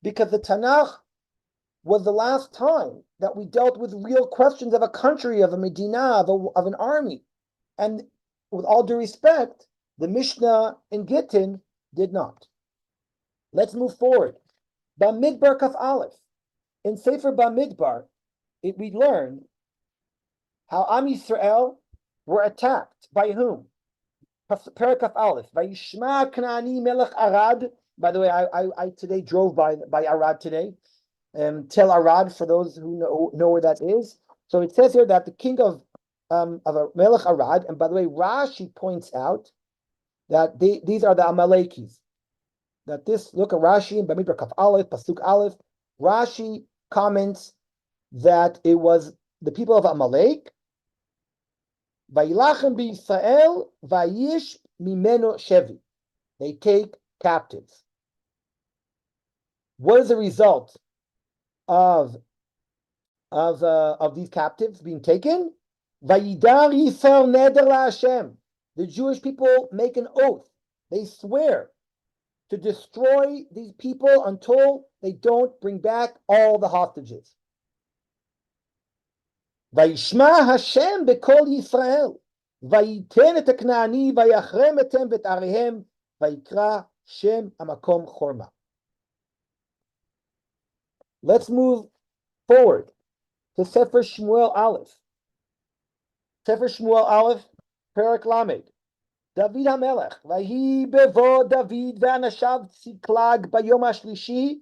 Because the Tanakh was the last time that we dealt with real questions of a country, of a Medina, of an army. And with all due respect, the Mishnah in Gittin did not. Let's move forward. Bamidbar Kaf Aleph. in Sefer Bamidbar, we learn how Am Yisrael were attacked by whom? Parakaf Aleph. Vayishma Knani Melech Arad. By the way, I today drove by Arad today. Tel Arad, for those who know where that is. So it says here that the king of Melech Arad, and by the way, Rashi points out that these are the Amalekis. That this, look at Rashi in Bamidbar Kaf Aleph, Pasuk Aleph. Rashi comments that it was the people of Amalek. Vayilachem b'Yisrael vayish mimeno shevi. They take captives. What is the result of these captives being taken? Vayidar Yisrael neder laHashem. The Jewish people make an oath. They swear to destroy these people until they don't bring back all the hostages. Vayishma Hashem bekol Yisrael. Vayiten et hakna'ani vayachrem etem vet arihem vayikra Shem amakom chorma. Let's move forward to Sefer Shmuel Aleph. Sefer Shmuel Aleph, Perak Lamed. David HaMelech, Vahi bevo David ve'anashav tziklag bayom hashlishi.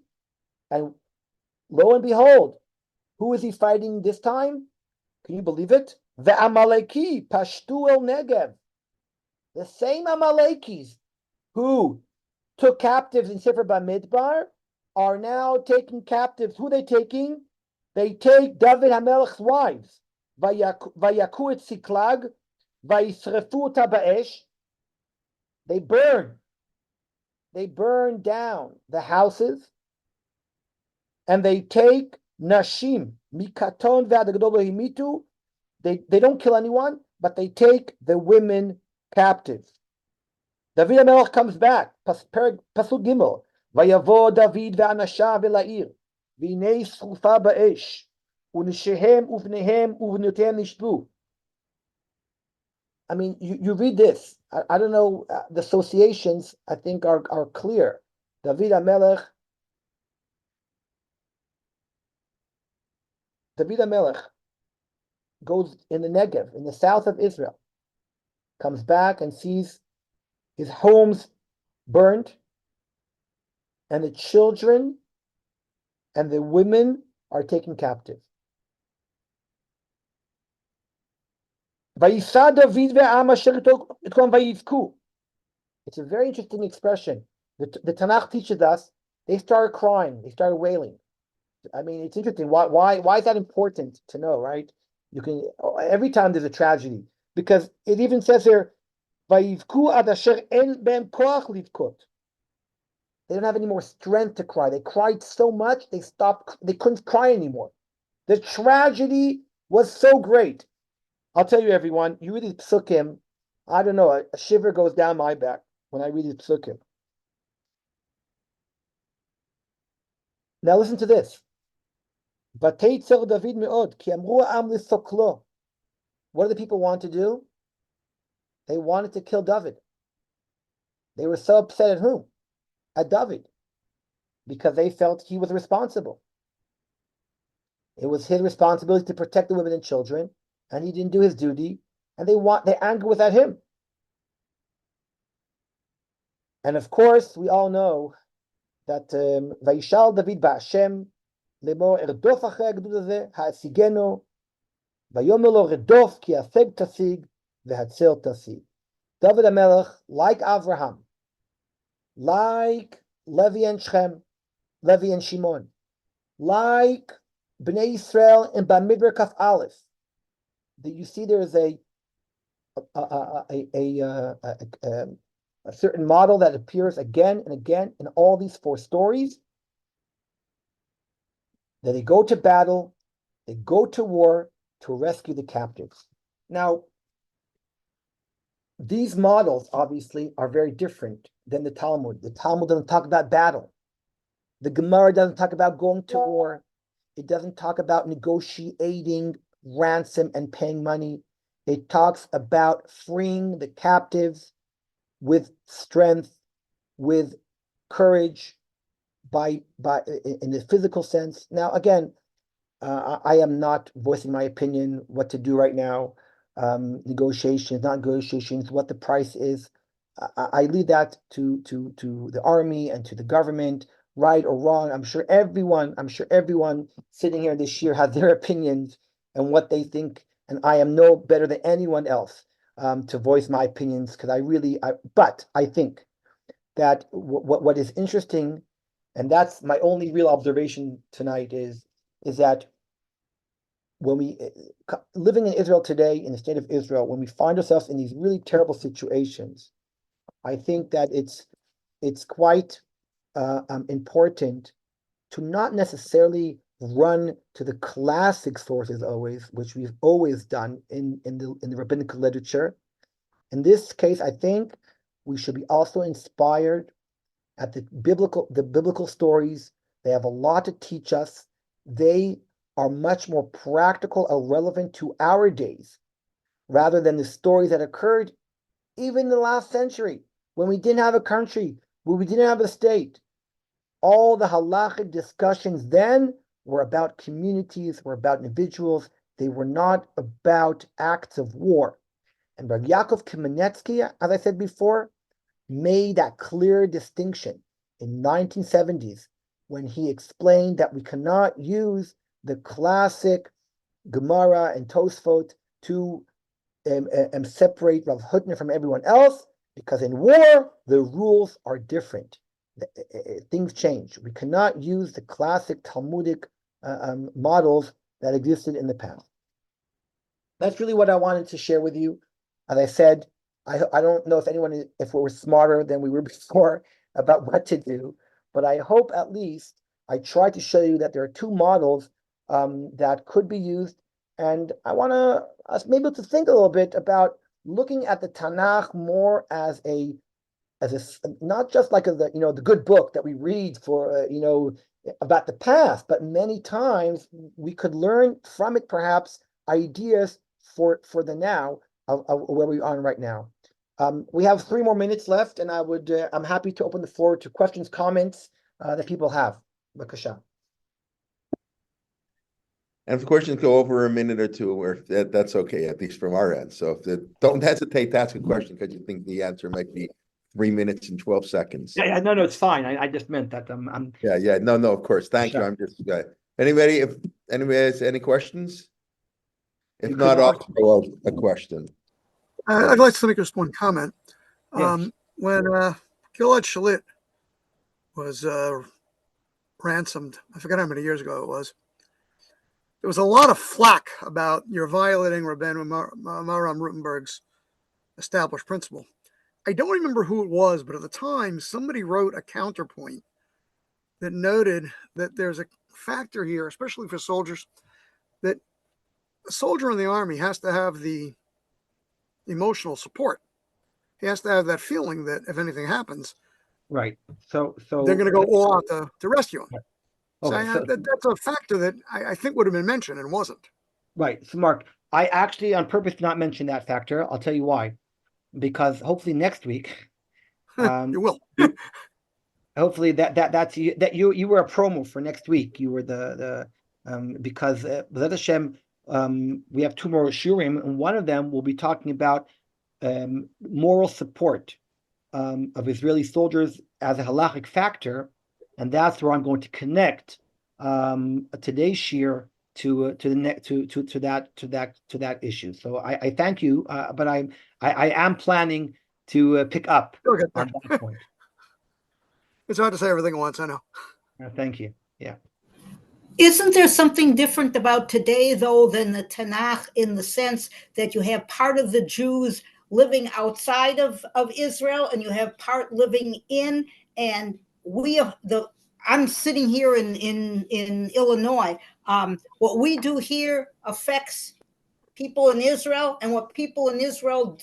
And lo and behold, who is he fighting this time? Can you believe it? Ve'amaleki pashtu el Negev. The same Amalekis who took captives in Sefer Bamidbar are now taking captives. Who are they taking? They take David HaMelech's wives. Vayaku et Siklag, vayisrefu ota ba'esh. They burn down the houses, and they take Nashim, Mikaton ve'adagdol himitu. They don't kill anyone, but they take the women captive. David HaMelech comes back. Pasuk Gimel. Vayavo David ve'anashav ela'ir. V'nei srufa ba'esh. U'nishehem uvnehem uvnotehem nishbu. I mean, you read this. I don't know. The associations, I think, are clear. David HaMelech goes in the Negev, in the south of Israel, comes back and sees his homes burned, and the children and the women are taken captive. It's a very interesting expression. The Tanakh teaches us they started crying, they started wailing. I mean, it's interesting. Why is that important to know, right? You can, every time there's a tragedy, because it even says here, they don't have any more strength to cry. They cried so much, they couldn't cry anymore. The tragedy was so great. I'll tell you, everyone, you read these psukim, I don't know, a shiver goes down my back when I read these psukim. Now listen to this. What do the people want to do? They wanted to kill David. They were so upset at whom? At David. Because they felt he was responsible. It was his responsibility to protect the women and children, and he didn't do his duty, and their anger was at him. And of course, we all know that Vayishal David ba'Hashem lemor erdof achrei hagdud hazeh ha'asigeno vayomer lo redof ki aseg tasig vehatzel tasig. David HaMelech, like Avraham, like Levi and Shimon, like Bnei Yisrael in Bamidbar Kaf Aleph, that you see there is a certain model that appears again and again in all these four stories, that they go to battle, they go to war to rescue the captives. Now, these models obviously are very different than the Talmud. The Talmud doesn't talk about battle. The Gemara doesn't talk about going to war. It doesn't talk about negotiating ransom and paying money. It talks about freeing the captives with strength, with courage, in the physical sense. Now, again, I am not voicing my opinion what to do right now. Negotiations, not negotiations, what the price is. I leave that to the army and to the government, right or wrong. I'm sure everyone sitting here this year has their opinions and what they think, and I am no better than anyone else to voice my opinions because but I think that what is interesting, and that's my only real observation tonight is that when we living in Israel today, in the state of Israel, when we find ourselves in these really terrible situations, I think that it's quite important to not necessarily run to the classic sources always, which we've always done in the rabbinical literature. In this case, I think we should be also inspired at the biblical stories. They have a lot to teach us. They are much more practical or relevant to our days rather than the stories that occurred even in the last century when we didn't have a country, when we didn't have a state. All the halachic discussions then were about communities, were about individuals. They were not about acts of war. And Rabbi Yaakov Kamenetsky, as I said before, made that clear distinction in 1970s when he explained that we cannot use the classic Gemara and Tosfot to separate Rav Hutner from everyone else, because in war, the rules are different. Things change. We cannot use the classic Talmudic models that existed in the past. That's really what I wanted to share with you. As I said, I don't know if we were smarter than we were before about what to do, but I hope at least I tried to show you that there are two models that could be used. And I want us maybe to think a little bit about looking at the Tanakh more as not just like the good book that we read for about the past, but many times we could learn from it perhaps ideas for the now of where we are right now. We have 3 more minutes left, and I'm happy to open the floor to questions, comments that people have. Bakasha. And if the questions go over a minute or two, that's okay, at least from our end. So don't hesitate to ask a question because you think the answer might be 3 minutes and 12 seconds. Yeah, no, it's fine. I just meant that I'm. Yeah, no, of course. Thank you. I'm just if anybody has any questions? If not, I'll throw out a question. I'd like to make just one comment. Yes. When Gilad Shalit was ransomed, I forget how many years ago it was, there was a lot of flack about you're violating Rabbeinu Maram Rutenberg's established principle. I don't remember who it was, but at the time, somebody wrote a counterpoint that noted that there's a factor here, especially for soldiers, that a soldier in the army has to have the emotional support. He has to have that feeling that if anything happens, right. So they're going to go all out to rescue him. Okay, So that's a factor that I think would have been mentioned and wasn't. Right. So Mark, I actually on purpose did not mention that factor. I'll tell you why. Because hopefully next week, You will. hopefully that's you were a promo for next week. You were because B'ezrat Hashem, we have 2 more shiurim, and one of them will be talking about moral support of Israeli soldiers as a halachic factor, and that's where I'm going to connect today's shiur to that issue. So I thank you, but I am planning to pick up on that point. It's hard to say everything at once, I know. Thank you. Yeah. Isn't there something different about today, though, than the Tanakh in the sense that you have part of the Jews living outside of Israel and you have part living in, and I'm sitting here in Illinois. What we do here affects people in Israel, and what people in Israel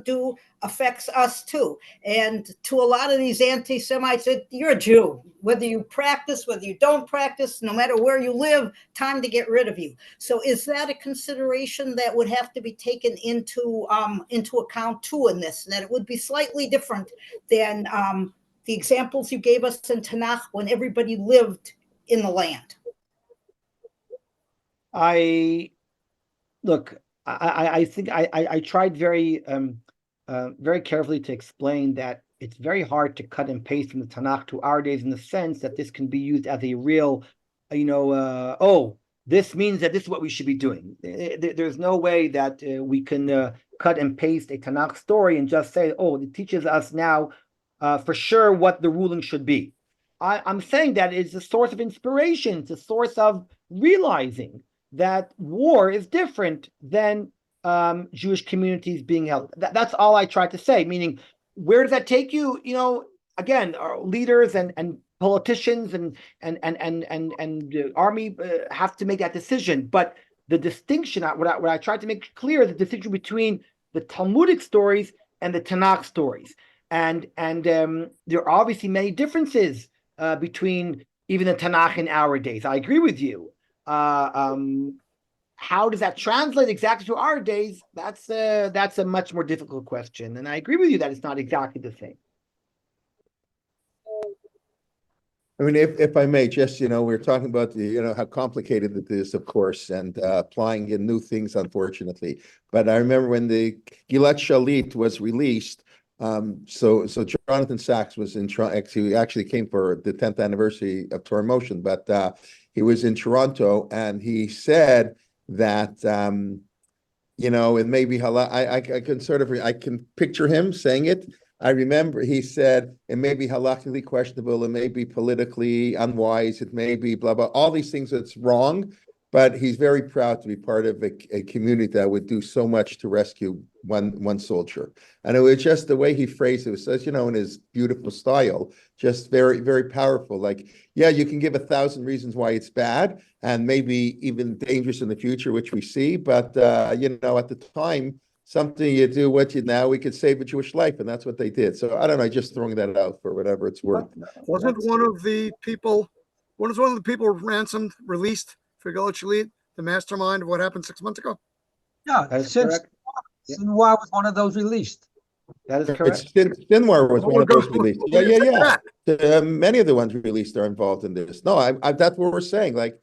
do affects us too. And to a lot of these anti-Semites, you're a Jew, whether you practice, whether you don't practice, no matter where you live, time to get rid of you. So is that a consideration that would have to be taken into account too in this, that it would be slightly different than the examples you gave us in Tanakh when everybody lived in the land? I think I tried very very carefully to explain that it's very hard to cut and paste from the Tanakh to our days in the sense that this can be used as a real, oh, this means that this is what we should be doing. There's no way that we can cut and paste a Tanakh story and just say, oh, it teaches us now for sure what the ruling should be. I'm saying that it's a source of inspiration. It's a source of realizing that war is different than Jewish communities being held. That's all I tried to say, meaning, where does that take you? Again, our leaders and politicians and the army have to make that decision. But the distinction, what I tried to make clear, the distinction between the Talmudic stories and the Tanakh stories. And there are obviously many differences between even the Tanakh in our days. I agree with you. How does that translate exactly to our days? That's a much more difficult question, and I agree with you that it's not exactly the same. I mean, if I may, just, we're talking about the, how complicated it is, of course, and applying in new things, unfortunately. But I remember when the Gilad Shalit was released, so Jonathan Sachs was in Toronto. He actually came for the 10th anniversary of Torah Motion, but he was in Toronto, and he said that it may be I can picture him saying it. I remember he said it may be halachically questionable, it may be politically unwise, it may be blah blah, all these things that's wrong, but he's very proud to be part of a community that would do so much to rescue one soldier. And it was just the way he phrased it, was such, in his beautiful style, just very, very powerful. Like, yeah, you can give 1,000 reasons why it's bad and maybe even dangerous in the future, which we see. But, at the time, something you do now, we could save a Jewish life. And that's what they did. So I don't know, just throwing that out for whatever it's worth. Wasn't one of the people ransomed, released for Gilad Shalit, the mastermind of what happened 6 months ago? Yeah, since Sinwar was one of those released. That is correct. Sinwar was one of those released. Yeah. Many of the ones released are involved in this. No, that's what we're saying. Like,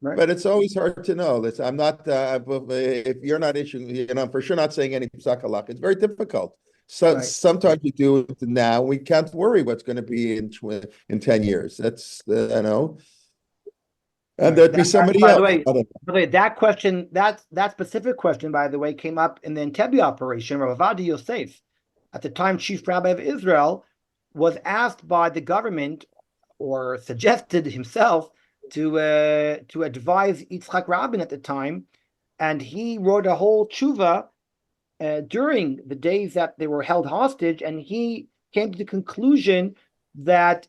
right. But it's always hard to know. I'm not. If you're not issuing, I'm for sure not saying any psak halach. It's very difficult. So sometimes you do it now. We can't worry what's going to be in 10 years. That's and there'd be somebody else. By the way, that question, that specific question, by the way, came up in the Entebbe operation. Rabbi Yosef, at the time chief rabbi of Israel, was asked by the government, or suggested himself, to advise Yitzhak Rabin at the time, and he wrote a whole tshuva during the days that they were held hostage, and he came to the conclusion that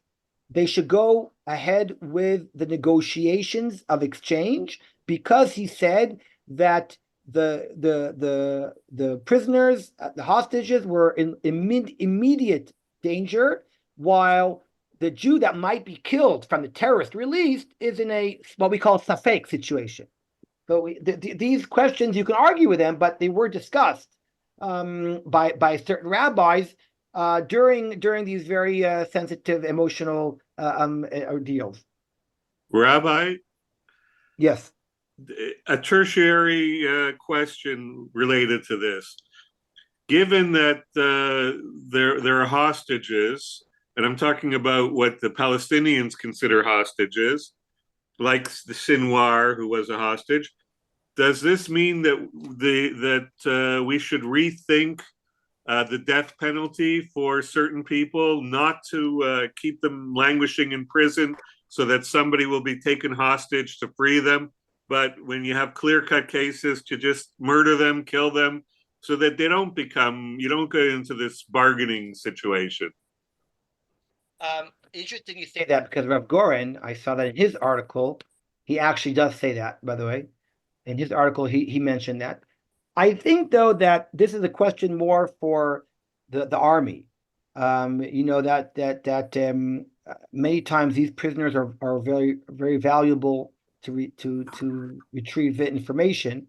they should go ahead with the negotiations of exchange, because he said that the prisoners, the hostages, were in immediate danger, while the Jew that might be killed from the terrorist released is in a what we call safek situation. So these questions, you can argue with them, but they were discussed by certain rabbis during these very sensitive, emotional ordeals. Rabbi? Yes. A tertiary question related to this. Given that there are hostages, and I'm talking about what the Palestinians consider hostages, like the Sinwar, who was a hostage, does this mean that we should rethink the death penalty for certain people, not to keep them languishing in prison so that somebody will be taken hostage to free them, but when you have clear-cut cases, to just murder them, kill them, so that you don't go into this bargaining situation? Interesting you say that, because Rav Goren, I saw that in his article, he actually does say that, by the way. In his article, he mentioned that. I think, though, that this is a question more for the army. That many times these prisoners are very, very valuable to retrieve information.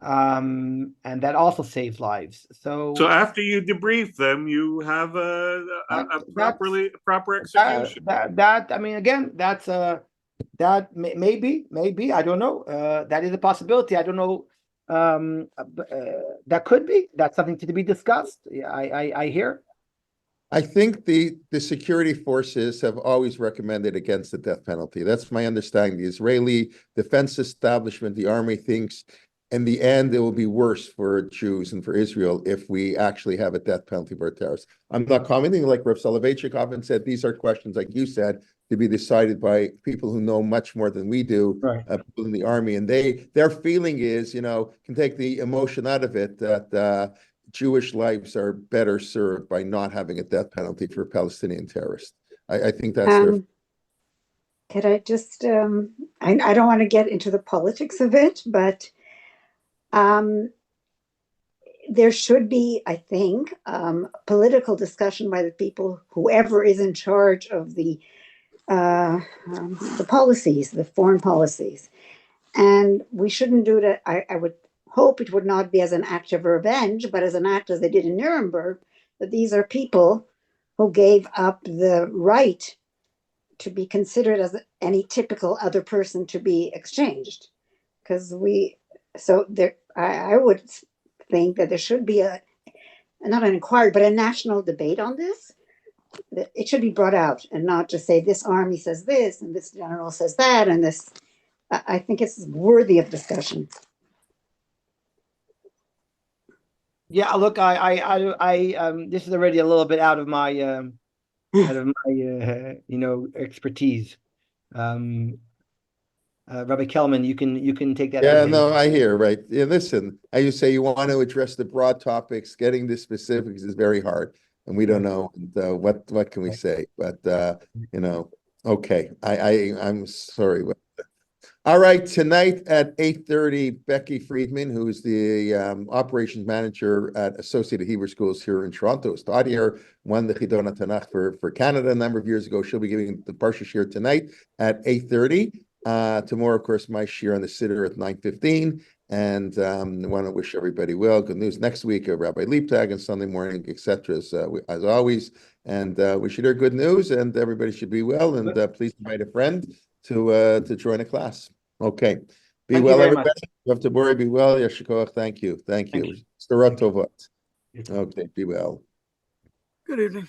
and that also saves lives. So after you debrief them, you have a proper execution. That I mean, again, that's maybe I don't know. That is a possibility. I don't know. That could be. That's something to be discussed. Yeah, I hear. I think the security forces have always recommended against the death penalty. That's my understanding. The Israeli defense establishment, the army, thinks in the end it will be worse for Jews and for Israel if we actually have a death penalty for terrorists. I'm not commenting, like Rav Soloveitchik often said, these are questions, like you said, to be decided by people who know much more than we do, Right. People in the army. And their feeling is, can take the emotion out of it, that Jewish lives are better served by not having a death penalty for Palestinian terrorists. I think that's their. Could I just, I don't want to get into the politics of it, but there should be, I think, political discussion by the people, whoever is in charge of the policies, the foreign policies. And we shouldn't do it. I would hope it would not be as an act of revenge, but as an act, as they did in Nuremberg, that these are people who gave up the right to be considered as any typical other person to be exchanged. Because I would think that there should be not an inquiry, but a national debate on this. It should be brought out and not just say this army says this and this general says that and this. I think it's worthy of discussion. Yeah, look, this is already a little bit out of my expertise. Rabbi Kelman, you can take that. Yeah, no, I hear, right. Yeah, listen, as you say, you want to address the broad topics. Getting the specifics is very hard, and we don't know. And, what can we say? But okay. I'm sorry. All right, tonight at 8:30, Becky Friedman, who's the operations manager at Associated Hebrew Schools here in Toronto, taught here, won the Chidon Tanakh for Canada a number of years ago. She'll be giving the Parsha Shir tonight at 8:30. Tomorrow, of course, my shir on the Siddur at 9:15. And I want to wish everybody well. Good news next week, Rabbi Leaptag and Sunday morning, etc. As always. And we should hear good news, and everybody should be well. And please invite a friend to join a class. Okay. Be well, everybody. Rav Tabory, be well. Yashikoach, thank you. Thank you. Stora Tovot. Okay, be well. Good evening.